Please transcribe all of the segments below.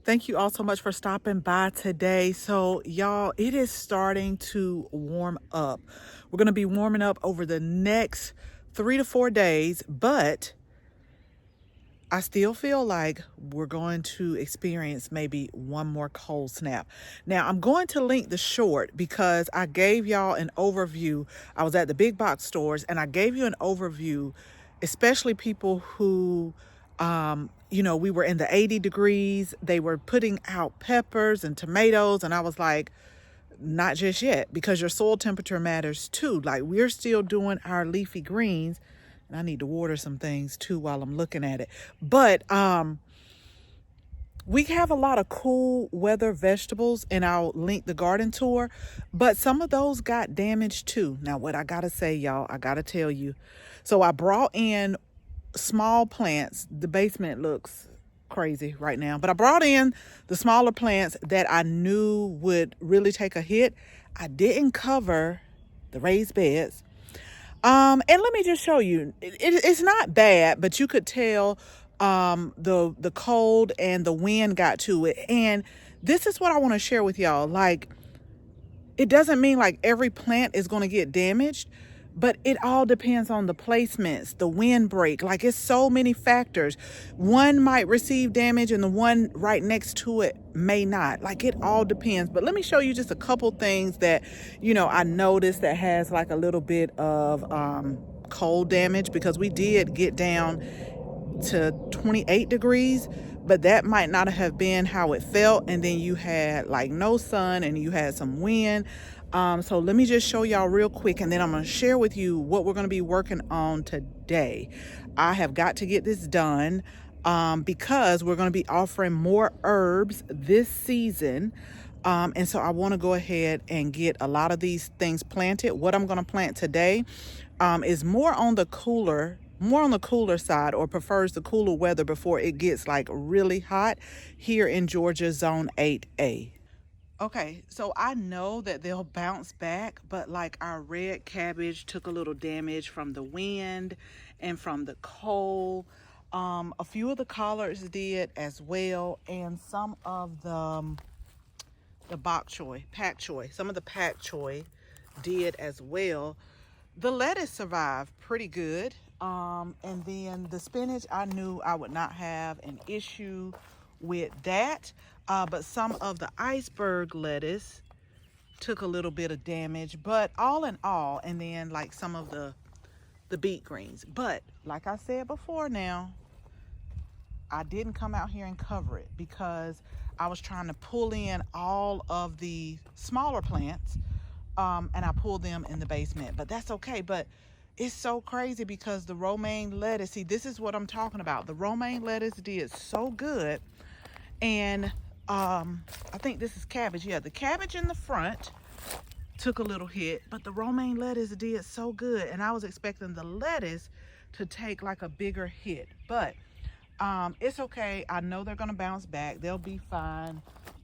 Thank you all so much for stopping by today. So, y'all, it is starting to warm up. We're going to be warming up over the next 3 to 4 days, but I still feel like we're going to experience maybe one more cold snap. Now, I'm going to link the short because I gave y'all an overview. I was at the big box stores and I gave you an overview, especially people who, we were in the 80 degrees. They were putting out peppers and tomatoes. And I was like, not just yet, because your soil temperature matters too. Like, we're still doing our leafy greens, and I need to water some things too while I'm looking at it. But we have a lot of cool weather vegetables, and I'll link the garden tour, but some of those got damaged too. Now, what I gotta say, y'all, I gotta tell you. So I brought in small plants. The basement looks crazy right now, but I brought in the smaller plants that I knew would really take a hit. I didn't cover the raised beds. And let me just show you, it's not bad, but you could tell the cold and the wind got to it. And this is what I want to share with y'all. Like, it doesn't mean like every plant is going to get damaged, but it all depends on the placements, the windbreak. Like, it's so many factors. One might receive damage and the one right next to it may not. Like, it all depends. But let me show you just a couple things that, I noticed that has like a little bit of cold damage, because we did get down to 28 degrees, but that might not have been how it felt. And then you had like no sun and you had some wind. So let me just show y'all real quick, and then I'm going to share with you what we're going to be working on today. I have got to get this done because we're going to be offering more herbs this season. And so I want to go ahead and get a lot of these things planted. What I'm going to plant today is more on the cooler side, or prefers the cooler weather before it gets like really hot here in Georgia, zone 8A. Okay, so I know that they'll bounce back, but like our red cabbage took a little damage from the wind and from the cold. A few of the collards did as well, and some of the pak choy, some of the pak choy did as well. The lettuce survived pretty good. And then the spinach, I knew I would not have an issue with that. But some of the iceberg lettuce took a little bit of damage, but all in all, and then like some of the beet greens. But like I said before, now I didn't come out here and cover it because I was trying to pull in all of the smaller plants, and I pulled them in the basement. But that's okay. But it's so crazy because the romaine lettuce, see, this is what I'm talking about. The romaine lettuce did so good. And I think this is cabbage. Yeah, the cabbage in the front took a little hit, but the romaine lettuce did so good. And I was expecting the lettuce to take like a bigger hit. But it's okay. I know they're going to bounce back. They'll be fine.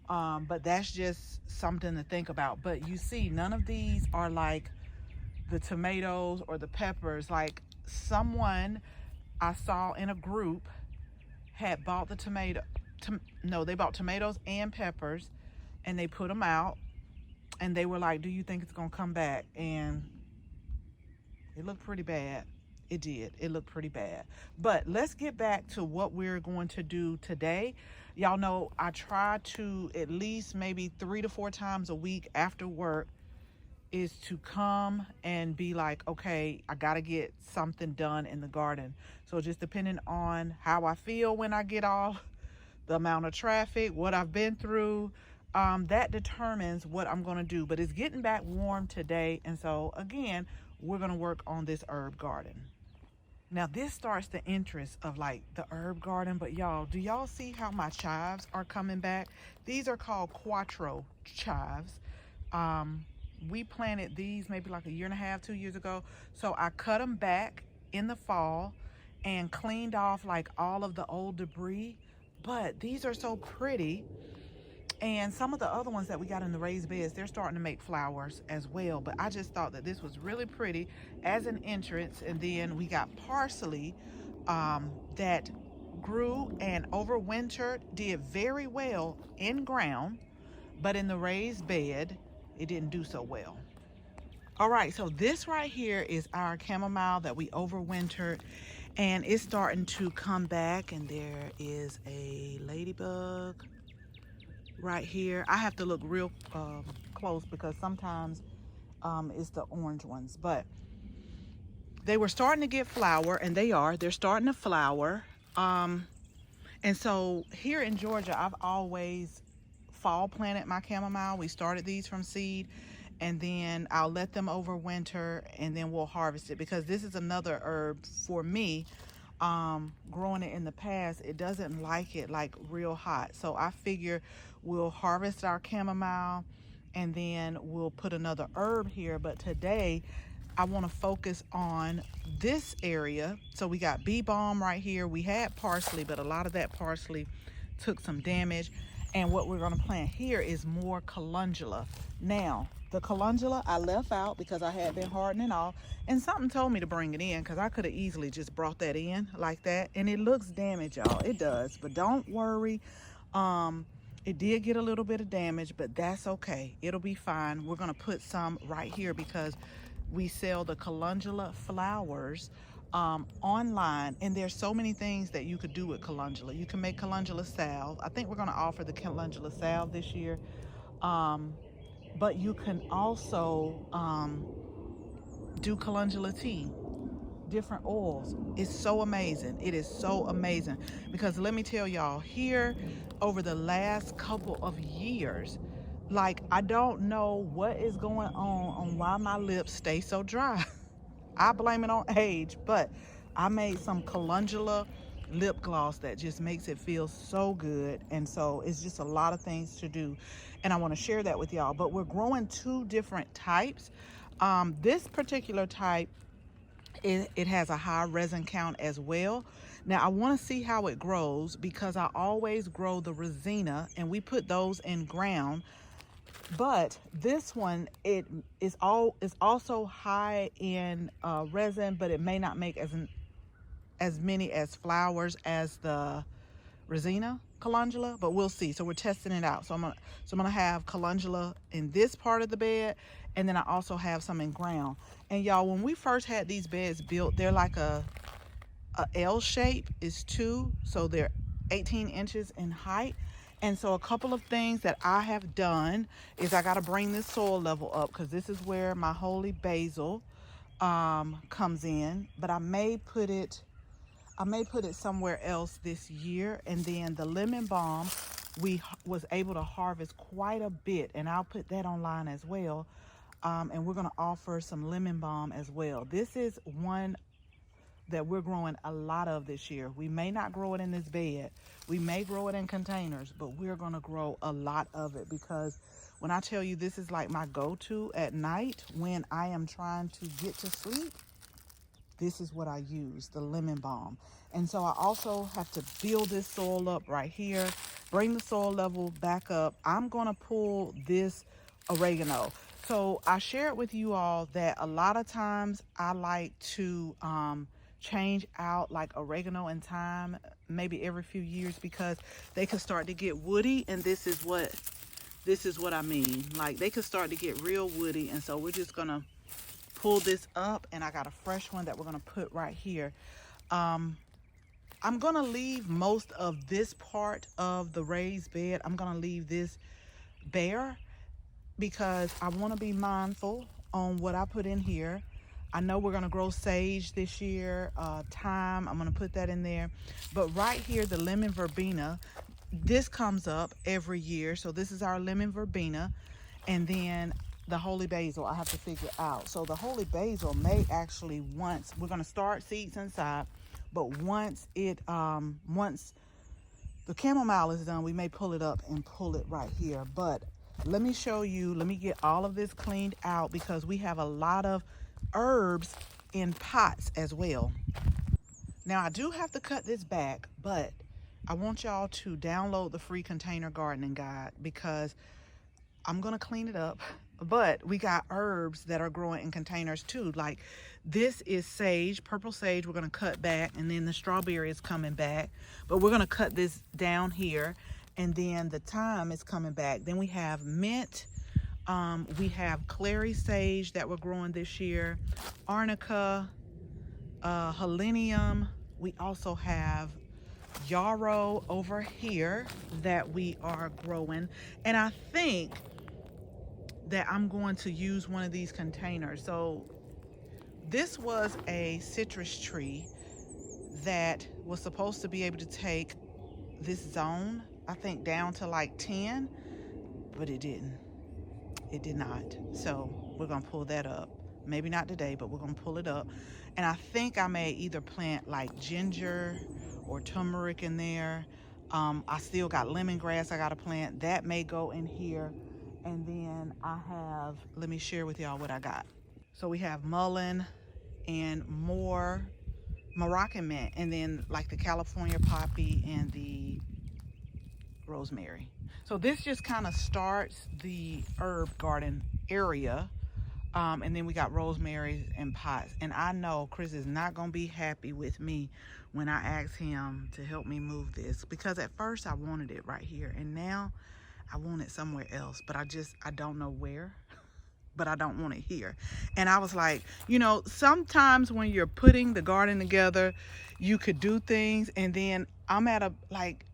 But that's just something to think about. But you see, none of these are like the tomatoes or the peppers. Like, someone I saw in a group had bought the they bought tomatoes and peppers, and they put them out, and they were like, do you think it's gonna come back? And it looked pretty bad. It did. It looked pretty bad. But let's get back to what we're going to do today. Y'all know I try to at least maybe 3 to 4 times a week after work is to come and be like, okay, I gotta get something done in the garden. So just depending on how I feel when I get off, the amount of traffic, what I've been through, that determines what I'm gonna do. But it's getting back warm today, and so again, we're gonna work on this herb garden. Now this starts the interest of like the herb garden, but y'all, do y'all see how my chives are coming back? These are called quattro chives. We planted these maybe like a year and a half, 2 years ago. So I cut them back in the fall and cleaned off like all of the old debris. But these are so pretty. And some of the other ones that we got in the raised beds, they're starting to make flowers as well. But I just thought that this was really pretty as an entrance. And then we got parsley that grew and overwintered, did very well in ground, but in the raised bed, it didn't do so well. All right, so this right here is our chamomile that we overwintered, and it's starting to come back, and there is a ladybug right here. I have to look real close because sometimes it's the orange ones, but they were starting to get flower, and they're starting to flower. And so here in Georgia, I've always fall planted my chamomile. We started these from seed, and then I'll let them overwinter, and then we'll harvest it, because this is another herb for me. Growing it in the past, it doesn't like it like real hot. So I figure we'll harvest our chamomile, and then we'll put another herb here. But today I want to focus on this area. So we got bee balm right here. We had parsley, but a lot of that parsley took some damage. And what we're going to plant here is more calendula. Now, the calendula I left out because I had been hardening off, and something told me to bring it in because I could have easily just brought that in like that. And it looks damaged, y'all. It does, but don't worry. It did get a little bit of damage, but that's okay. It'll be fine. We're going to put some right here because we sell the calendula flowers online, and there's so many things that you could do with calendula. You can make calendula salve. I think we're going to offer the calendula salve this year. But you can also do calendula tea, different oils. It's so amazing. It is so amazing, because let me tell y'all, here over the last couple of years, like, I don't know what is going on why my lips stay so dry. I blame it on age, but I made some calendula lip gloss that just makes it feel so good. And so it's just a lot of things to do, and I want to share that with y'all. But we're growing two different types. This particular type, it has a high resin count as well. Now I want to see how it grows, because I always grow the resina, and we put those in ground. But this one, it is also high in resin, but it may not make as many as flowers as the resina calendula, but we'll see. So we're testing it out. So I'm gonna have calendula in this part of the bed, and then I also have some in ground. And y'all, when we first had these beds built, they're like a L shape, is 2, so they're 18 inches in height. And so a couple of things that I have done is I got to bring this soil level up, because this is where my holy basil comes in. But I may put it somewhere else this year. And then the lemon balm, we was able to harvest quite a bit, and I'll put that online as well. And we're going to offer some lemon balm as well. This is one that we're growing a lot of this year. We may not grow it in this bed. We may grow it in containers, but we're going to grow a lot of it, because when I tell you, this is like my go-to at night when I am trying to get to sleep, this is what I use, the lemon balm. And so I also have to build this soil up right here, bring the soil level back up. I'm going to pull this oregano. So I shared with you all that a lot of times I like to change out like oregano and thyme maybe every few years, because they can start to get woody, and this is what I mean. Like, they could start to get real woody, and so we're just gonna pull this up, and I got a fresh one that we're gonna put right here. I'm gonna leave most of this part of the raised bed. I'm gonna leave this bare, because I want to be mindful on what I put in here. I know we're going to grow sage this year, thyme, I'm going to put that in there. But right here, the lemon verbena, this comes up every year. So this is our lemon verbena. And then the holy basil, I have to figure out. So the holy basil may actually, once, we're going to start seeds inside, but once the chamomile is done, we may pull it up and pull it right here. But let me show you, let me get all of this cleaned out, because we have a lot of herbs in pots as well. Now I do have to cut this back, but I want y'all to download the free container gardening guide, because I'm going to clean it up But we got herbs that are growing in containers too. Like this is sage, purple sage. We're going to cut back, and then the strawberry is coming back. But we're going to cut this down here, and then the thyme is coming back. Then we have mint. We have clary sage that we're growing this year, arnica, helenium. We also have yarrow over here that we are growing, and I think that I'm going to use one of these containers. So this was a citrus tree that was supposed to be able to take this zone, I think, down to like 10, but it didn't. It did not. So we're gonna pull that up. Maybe not today, but we're gonna pull it up. And I think I may either plant like ginger or turmeric in there. I still got lemongrass I gotta plant. That may go in here. And then I have, let me share with y'all what I got. So we have mullein and more Moroccan mint, and then like the California poppy and the rosemary. So this just kind of starts the herb garden area. And then we got rosemary and pots. And I know Chris is not going to be happy with me when I ask him to help me move this, because at first I wanted it right here, and now I want it somewhere else, but I don't know where, but I don't want it here. And I was like, you know, sometimes when you're putting the garden together, you could do things, and then I'm at a, like,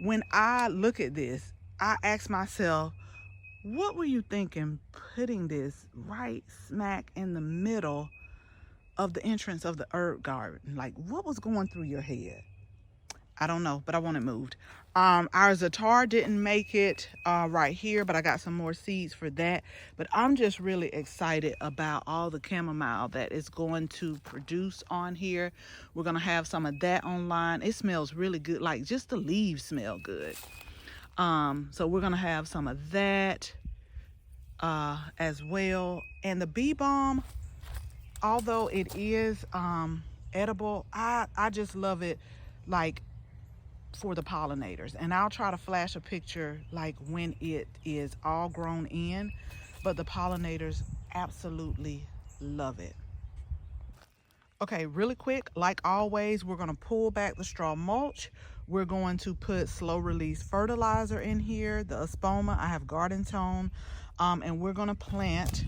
when I look at this, I ask myself, what were you thinking putting this right smack in the middle of the entrance of the herb garden? Like, what was going through your head? I don't know, but I want it moved. Our za'atar didn't make it right here, but I got some more seeds for that. But I'm just really excited about all the chamomile that is going to produce on here. We're going to have some of that online. It smells really good. Like, just the leaves smell good. So we're going to have some of that as well. And the bee balm, although it is edible, I just love it, like, for the pollinators. And I'll try to flash a picture like when it is all grown in, but the pollinators absolutely love it. Okay, really quick, like always, we're going to pull back the straw mulch. We're going to put slow release fertilizer in here, the espoma. I have garden tone, and we're going to plant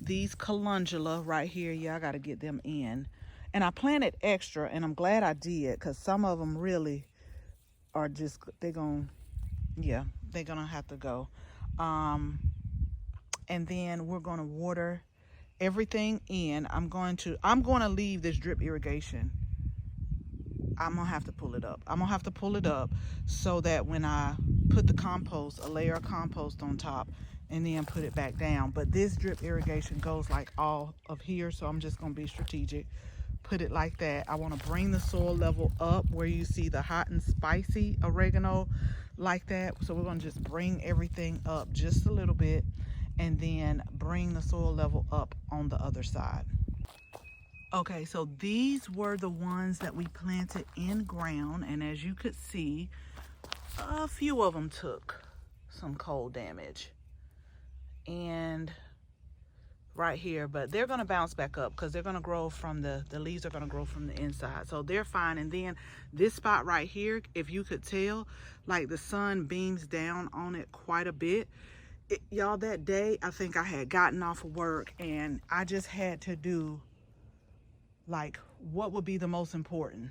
these calendula right here. Yeah, I got to get them in. And I planted extra, and I'm glad I did, because some of them really are just, they're gonna have to go. And then we're gonna water everything in. I'm going to leave this drip irrigation. I'm gonna have to pull it up. I'm gonna have to pull it up so that when I put the compost, a layer of compost on top, and then put it back down. But this drip irrigation goes like all of here, so I'm just gonna be strategic. Put it like that. I want to bring the soil level up where you see the hot and spicy oregano like that. So we're going to just bring everything up just a little bit, and then bring the soil level up on the other side. Okay, so these were the ones that we planted in ground, and as you could see, a few of them took some cold damage. And right here, but they're going to bounce back up because they're going to grow from the leaves are going to grow from the inside, so they're fine. And then this spot right here, if you could tell, like the sun beams down on it quite a bit. Y'all, that day I think I had gotten off of work, and I just had to do like what would be the most important.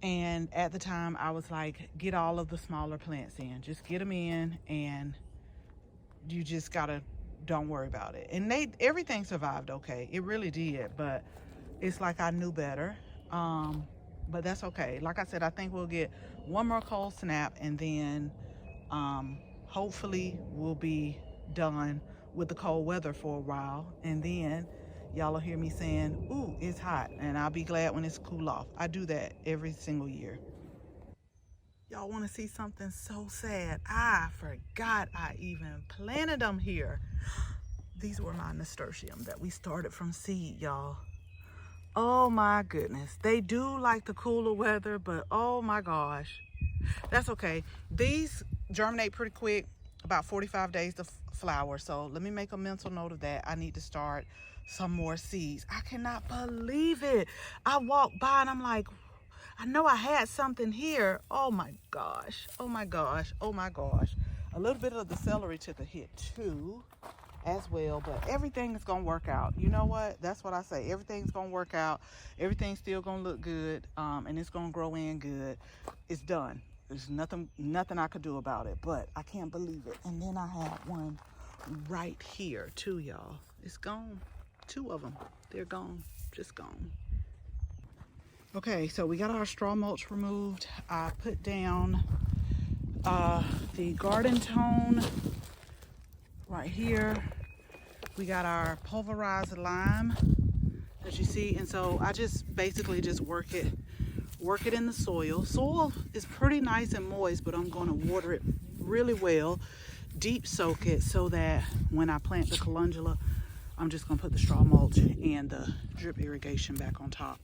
And at the time I was like, get all of the smaller plants in, just get them in, and you just gotta, don't worry about it. And everything survived okay. It really did, but it's like I knew better. But that's okay. Like I said, I think we'll get one more cold snap, and then hopefully we'll be done with the cold weather for a while, and then y'all will hear me saying, ooh, it's hot, and I'll be glad when it's cool off. I do that every single year. Y'all want to see something so sad? I forgot I even planted them here. These were my nasturtium that we started from seed, y'all. Oh my goodness. They do like the cooler weather, but oh my gosh. That's okay. These germinate pretty quick, about 45 days to flower. So let me make a mental note of that. I need to start some more seeds. I cannot believe it. I walked by and I'm like, I know I had something here. Oh my gosh. Oh my gosh. Oh my gosh. A little bit of the celery took a hit too as well, but everything is gonna work out. You know what? That's what I say. Everything's gonna work out. Everything's still gonna look good, and it's gonna grow in good. It's done. There's nothing I could do about it, but I can't believe it. And then I had one right here too, y'all. It's gone. 2 of them. They're gone. Just gone. Okay, so we got our straw mulch removed. I put down the garden tone right here. We got our pulverized lime, as you see, and so I just basically just work it in the soil. Soil is pretty nice and moist, but I'm going to water it really well, deep soak it, so that when I plant the calendula, I'm just going to put the straw mulch and the drip irrigation back on top,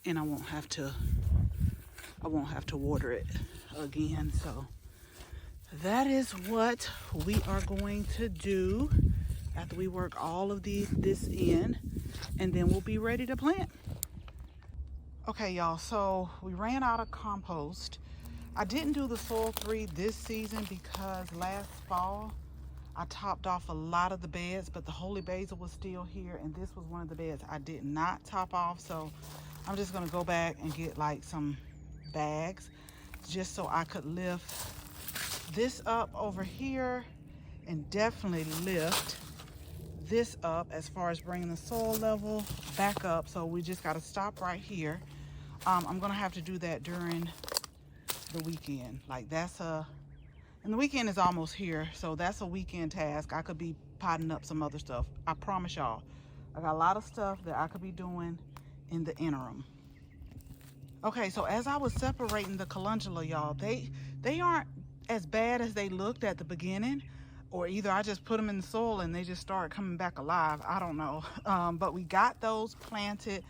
and I won't have to water it again. So that is what we are going to do after we work all of this in, and then we'll be ready to plant. Okay, y'all, so we ran out of compost. I didn't do the soil 3 this season because last fall I topped off a lot of the beds, but the holy basil was still here, and this was one of the beds I did not top off. So I'm just gonna go back and get like some bags just so I could lift this up over here, and definitely lift this up as far as bringing the soil level back up. So we just got to stop right here. I'm gonna have to do that during the weekend. Like and the weekend is almost here, so that's a weekend task. I could be potting up some other stuff. I promise y'all, I got a lot of stuff that I could be doing in the interim. Okay, so as I was separating the calendula, y'all, they aren't as bad as they looked at the beginning, or either I just put them in the soil and they just started coming back alive. I don't know. But we got those planted.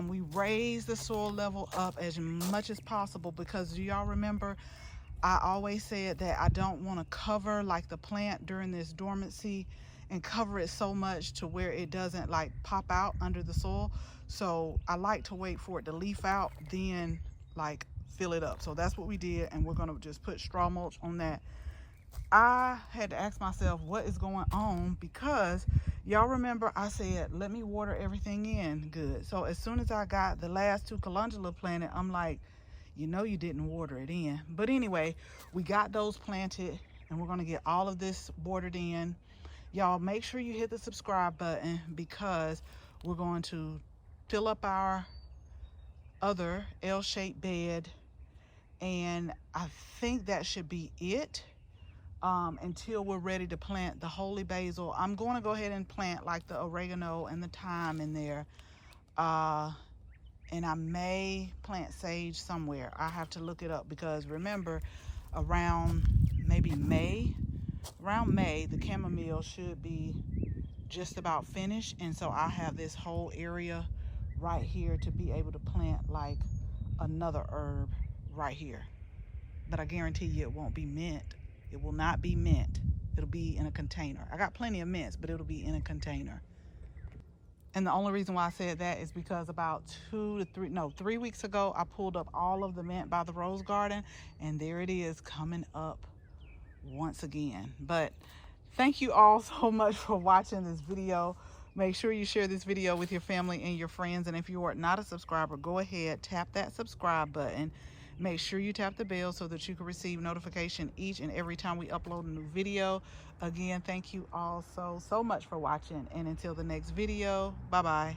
We raised the soil level up as much as possible because, do y'all remember I always said that I don't want to cover like the plant during this dormancy and cover it so much to where it doesn't like pop out under the soil. So I like to wait for it to leaf out, then like fill it up. So that's what we did, and we're gonna just put straw mulch on that. I had to ask myself what is going on, because y'all remember I said let me water everything in good. So as soon as I got the last 2 calendula planted, I'm like, you know, you didn't water it in. But anyway, we got those planted, and we're going to get all of this watered in. Y'all make sure you hit the subscribe button, because we're going to fill up our other L-shaped bed, and I think that should be it until we're ready to plant the holy basil. I'm going to go ahead and plant like the oregano and the thyme in there, and I may plant sage somewhere. I have to look it up, because remember, around May, the chamomile should be just about finished, and so I have this whole area right here to be able to plant like another herb right here. But I guarantee you it won't be mint. It will not be mint. It'll be in a container. I got plenty of mints, but it'll be in a container. And the only reason why I said that is because about 3 weeks ago, I pulled up all of the mint by the rose garden, and there it is coming up once again. But thank you all so much for watching this video. Make sure you share this video with your family and your friends. And if you are not a subscriber, go ahead, tap that subscribe button. Make sure you tap the bell so that you can receive notification each and every time we upload a new video. Again, thank you all so much for watching. And until the next video, bye-bye.